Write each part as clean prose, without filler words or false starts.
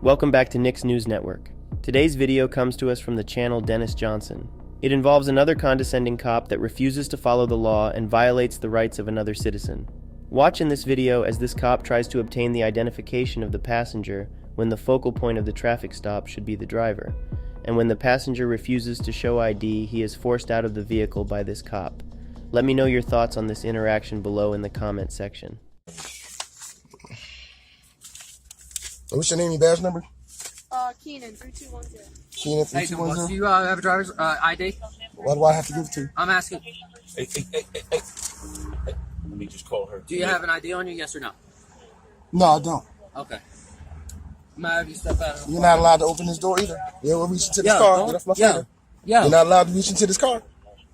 Welcome back to Nick's News Network. Today's video comes to us from the channel Dennis Johnson. It involves another condescending cop that refuses to follow the law and violates the rights of another citizen. Watch in this video as this cop tries to obtain the identification of the passenger when the focal point of the traffic stop should be the driver. And when the passenger refuses to show ID, he is forced out of the vehicle by this cop. Let me know your thoughts on this interaction below in the comment section. What's your name and badge number? Keenan, 3210. Keenan, Hey, 3210. do you have a driver's ID? Why do I have to give it to you? I'm asking. Hey. Let me just call her. Do you have an ID on you? Yes or no? No, I don't. Okay. I'm gonna have you step out of the You're car. not allowed to open this door either. You will reach into this car. Get off my finger. Yeah. You're not allowed to reach into this car.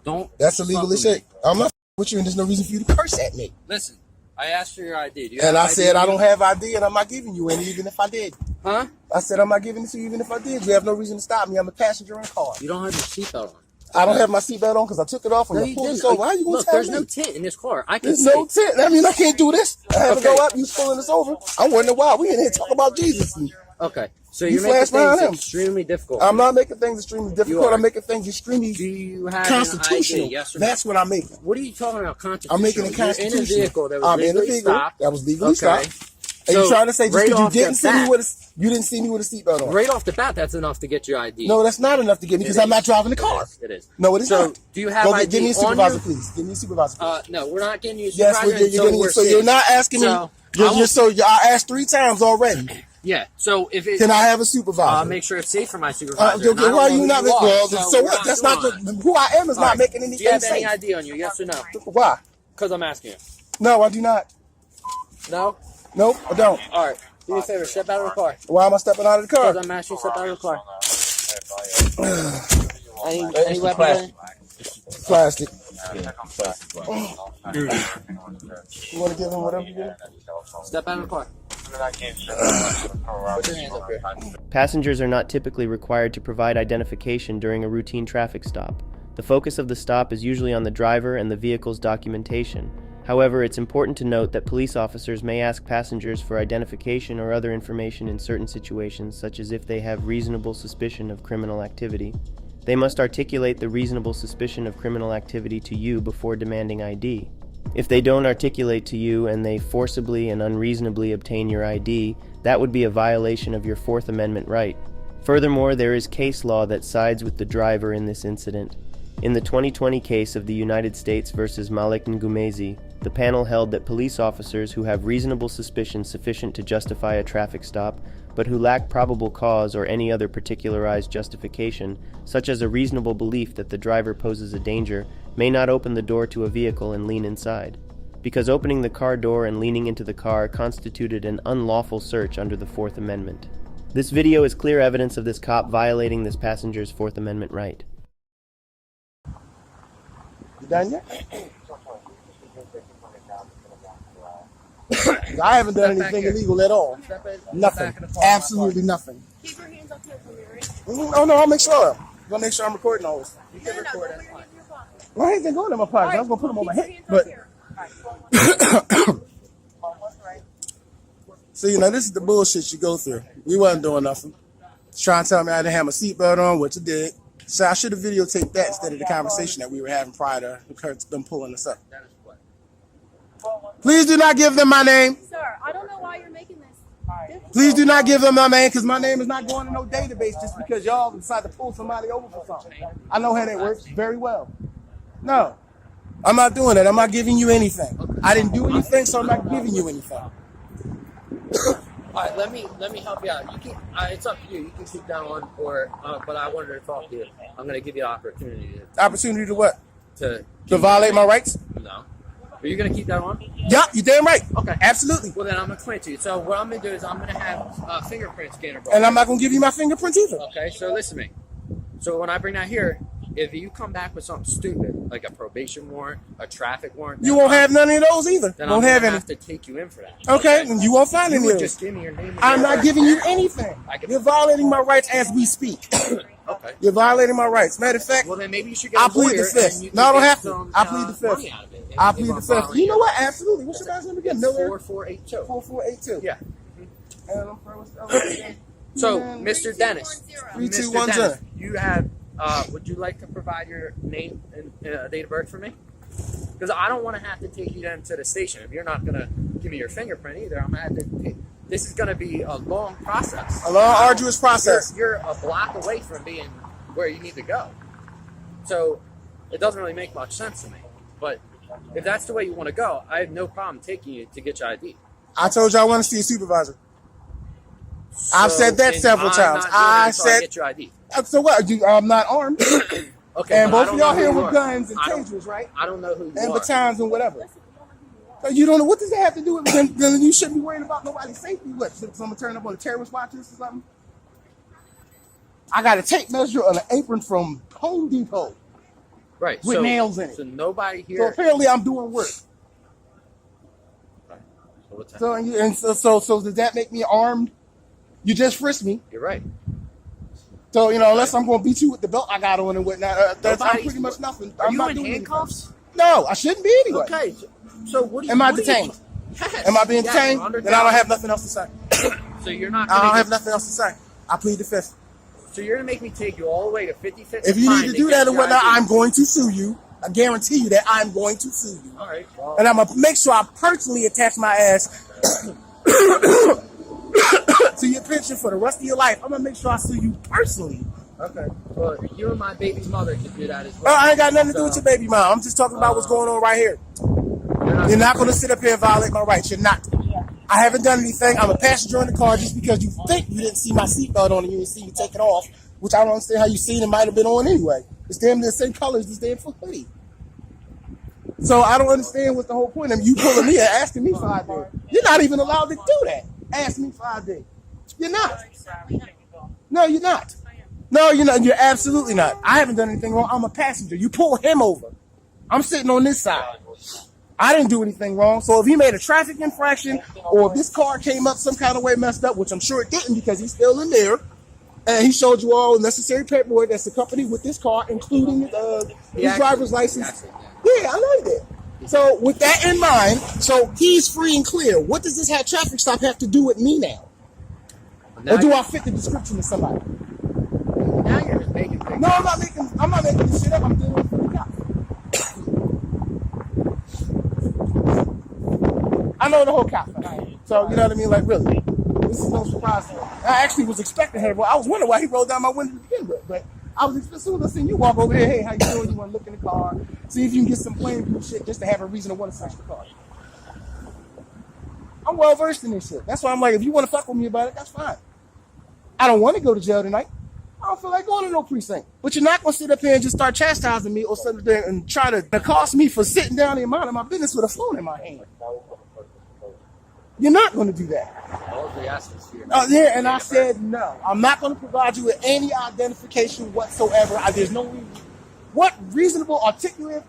Don't. That's illegal fuck as with shit. I'm not with you, and there's no reason for you to curse at me. me. Listen, I asked for your ID. Do you And have I ID said on I you? don't have ID, and I'm not giving you any, even if I did. Huh? I said I'm not giving it to you, even if I did. You have no reason to stop me. I'm a passenger in a car. You don't have your seatbelt on. I don't have my seatbelt on because I took it off when No, you you pulled it. didn't. So why are you gonna Look, tell there's me? no tint in this car. I can There's see. no tent. That means I can't do this. I have to Okay. go up. You pulling this over. I'm wondering why. We in here talking about Jesus. Okay. So You you're making flash behind things him. extremely difficult. I'm not making things extremely difficult. are. I'm making things extremely Do you have constitutional. an ID? Yes or no? That's what I'm making. What are you talking about? Constitutional. I'm making it You're constitutional. in a vehicle that was I'm in a legally vehicle stopped. that was legally Okay. stopped. And you trying to say just right because you off the didn't see me bat- you didn't see me with a seatbelt on? Right off the bat, that's enough to get your ID. No, that's not enough to get me because I'm not driving the car. It is. No, it is So, not. do you have Go ID give me a on supervisor, you? please. Give me a supervisor. Please. No, we're not getting you a Yes, supervisor you're until getting. we're So you're safe. not asking me. So, I asked 3 times already. Yeah. So if it, Can I have a supervisor? I'll make sure it's safe for my supervisor. Okay, and I don't why are know you who not? you are, Well, so so we're what? That's not doing it. who I am. Is All not right. making Do anything you have any safe. ID on you? Yes or no? Why? Because I'm asking you. No, I do not. No. Nope, I don't. All right. Do me a favor. Step out of the car. Why am I stepping out of the car? Because I'm asking you to step out of the car. Any It's weapons? plastic. Plastic. Dude. You want to give him whatever you get? Step out of the car. Put your hands up here. Passengers are not typically required to provide identification during a routine traffic stop. The focus of the stop is usually on the driver and the vehicle's documentation. However, it's important to note that police officers may ask passengers for identification or other information in certain situations, such as if they have reasonable suspicion of criminal activity. They must articulate the reasonable suspicion of criminal activity to you before demanding ID. If they don't articulate to you and they forcibly and unreasonably obtain your ID, that would be a violation of your Fourth Amendment right. Furthermore, there is case law that sides with the driver in this incident. In the 2020 case of the United States versus Malik Ngumezi, the panel held that police officers who have reasonable suspicion sufficient to justify a traffic stop, but who lack probable cause or any other particularized justification, such as a reasonable belief that the driver poses a danger, may not open the door to a vehicle and lean inside, because opening the car door and leaning into the car constituted an unlawful search under the Fourth Amendment. This video is clear evidence of this cop violating this passenger's Fourth Amendment right. You done yet? I haven't done anything illegal at all. Nothing. Absolutely nothing. Keep your hands up here for me, right? Oh no, I'll make sure. I'm gonna make sure I'm recording all this. You No, can no, record don't it. put your hands in your pocket. Well, I ain't gonna go in my pocket. I'm gonna put them on my Keep your head. hands But up here. All right. see, this is the bullshit you go through. We wasn't doing nothing. Trying to tell me I didn't have my seatbelt on, which I did. So I should have videotaped that instead of the conversation that we were having prior to them pulling us up. That is what. Please do not give them my name. Sir, I don't know why you're making this difficult. Please do not give them my name because my name is not going to no database just because y'all decide to pull somebody over for something. I know how that works very well. No, I'm not doing that. I'm not giving you anything. I didn't do anything, so I'm not giving you anything. All right, let me help you out. You can. It's up to you. You can keep that on, or but I wanted to talk to you. I'm going to give you an opportunity Opportunity to what? to violate my rights? No. Are you going to keep that on? Yeah, you damn right. Okay. Absolutely. Well, then I'm going to explain to you. So what I'm going to do is I'm going to have a fingerprint scanner brought. And I'm not going to give you my fingerprints either. Okay, so listen to me. So when I bring that here, if you come back with something stupid, like a probation warrant, a traffic warrant, You won't have none of those either. then Won't I'm have going any. to have to take you in for that. Okay, and you won't find You any would of just those. give me your name. And I'm your not giving you anything. You're violating my rights as we speak. Okay. You're violating my rights. Matter of fact, Well, then maybe you should get I a plead the lawyer fifth. and you No, I can don't get have to. some, I plead the fifth. money out of it if I you plead the are fifth. violating You know your what? rights. Absolutely. What's your guy's name again? It's Miller? 4482. 4482. Yeah. And I'm from what's the other name? So, Man. Mr. Dennis, 3210. Mr. Dennis, you have. Would you like to provide your name and date of birth for me? Because I don't want to have to take you down to the station. If you're not gonna give me your fingerprint either, I'm gonna have to. This is gonna be a long process. A long, arduous process. You're a block away from being where you need to go. So it doesn't really make much sense to me. But if that's the way you want to go, I have no problem taking you to get your ID. I told you I want to see a supervisor. I've said that several times. I said, get your ID. So what? I'm not armed. Okay, And but I both of don't y'all know here who you with are. guns and I don't- tasers, right? I don't know who you And are. batons and whatever. So you don't know what does that have to do with then you shouldn't be worrying about nobody's safety. What? Someone turn up on a terrorist watch list or something? I got a tape measure on an apron from Home Depot Right. with nails in it. So nobody So here. apparently I'm doing work. Right. So what's that? So does that make me armed? You just frisked me. You're right. So, unless I'm going to beat you with the belt I got on and whatnot, I'm pretty much nothing. Are I'm you not in doing handcuffs? anything. No, I shouldn't be anyway. Okay. So what do you? Am I what do you- detained? Yes. Am I being Yes, detained? under Then I don't doubt. have nothing else to say. So you're not. I don't Gonna have nothing else to say. I plead the fifth. So you're gonna make me take you all the way to 55th. If you need to do that and whatnot, I'm going to sue you. I guarantee you that I'm going to sue you. All right. Well, And I'm going to make sure I personally attach my ass to your pension for the rest of your life. I'm going to make sure I sue you personally. okay. Well, you and my baby's mother can do that as Oh, well. I ain't got nothing to do with your baby mom. I'm just talking about what's going on right here. You're not going to sit up here and violate my rights. You're not. I haven't done anything. I'm a passenger in the car just because you think you didn't see my seatbelt on and you didn't see me take it off, which I don't understand how you seen it might have been on anyway. It's damn near the same color as this damn hoodie. So I don't understand what's the whole point of you pulling me and asking me for ID. You're not even allowed to do that. Ask me for ID. You're not. No, you're not. No, you're not. You're absolutely not. I haven't done anything wrong. I'm a passenger. You pull him over. I'm sitting on this side. I didn't do anything wrong. So if he made a traffic infraction or if this car came up some kind of way messed up, which I'm sure it didn't because he's still in there, and he showed you all necessary paperwork that's accompanied with this car, including his driver's license. Yeah, I know he did. So with that in mind, so he's free and clear. What does this traffic stop have to do with me now? Or do I fit the description of somebody? Now you're just making things. No, I'm not making this shit up. I'm dealing with the cops. I know the whole cop. So, you know what I mean? Like, really. This is no surprise to me. I actually was expecting her. Well, I was wondering why he rolled down my window to begin with. But I was as soon as I seen you walk over here, hey, how you doing? You want to look in the car, see if you can get some plain blue shit just to have a reason to want to search the car. I'm well versed in this shit. That's why I'm like, if you want to fuck with me about it, that's fine. I don't want to go to jail tonight. I don't feel like going to no precinct. But you're not going to sit up here and just start chastising me or sit there and try to cost me for sitting down and minding my business with a phone in my hand. You're not going to do that. All we asked is here. Oh, yeah, and I said no. I'm not going to provide you with any identification whatsoever. There's no reason. What reasonable, articulate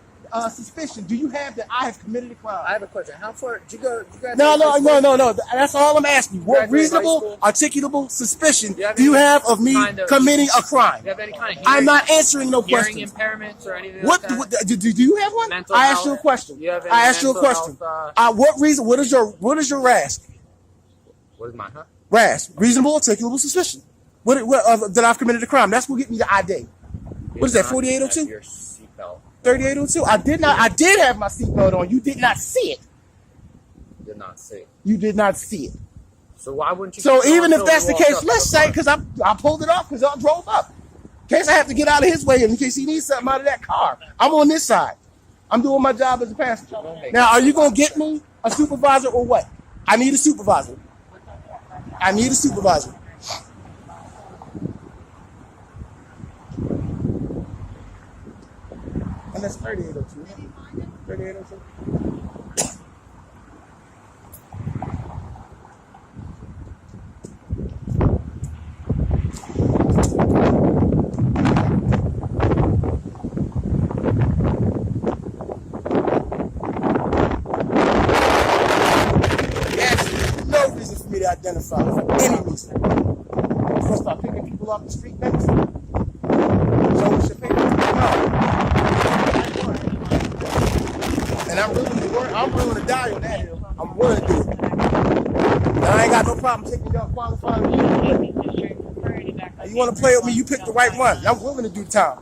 suspicion do you have that I have committed a crime? I have a question. How far did you go? Did you graduate No. high school? That's all I'm asking you. What Graduate high reasonable, school? articulable suspicion Do you have do you any have of me kind of- committing a crime? Do you have any kind of I'm not answering no hearing questions. impairments or anything What like that? do you have one? Mental I asked you a health? question. You have any I asked you a mental question. health, What reason? What is your RAS? What is mine, huh? RAS, reasonable, articulable suspicion. What that I've committed a crime? That's what get me the ID. What is that? 4802? Your seatbelt. 3802. I did have my seatbelt on. You did not see it. Did not see. You did not see it. So why wouldn't you? So keep even going if that's the until we case, walked let's up say to the because I pulled it off because I drove up. In case I have to get out of his way, in case he needs something out of that car, I'm on this side. I'm doing my job as a passenger. Now, are you gonna get me a supervisor or what? I need a supervisor. I need a supervisor. And that's 3802. 3802. Yes, no reason for me to identify for any reason. I'm gonna start picking people off the street next. Show us your papers. No. And I'm willing to die on that hill. I'm willing to do it. And I ain't got no problem taking y'all qualified. want to play with me, you pick the right one. I'm willing to do time.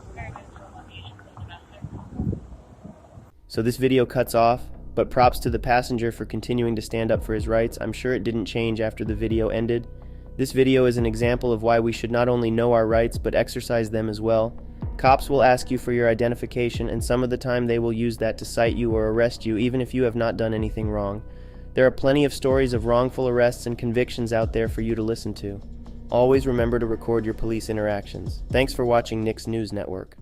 So this video cuts off, but props to the passenger for continuing to stand up for his rights. I'm sure it didn't change after the video ended. This video is an example of why we should not only know our rights, but exercise them as well. Cops will ask you for your identification, and some of the time they will use that to cite you or arrest you, even if you have not done anything wrong. There are plenty of stories of wrongful arrests and convictions out there for you to listen to. Always remember to record your police interactions. Thanks for watching Nick's News Network.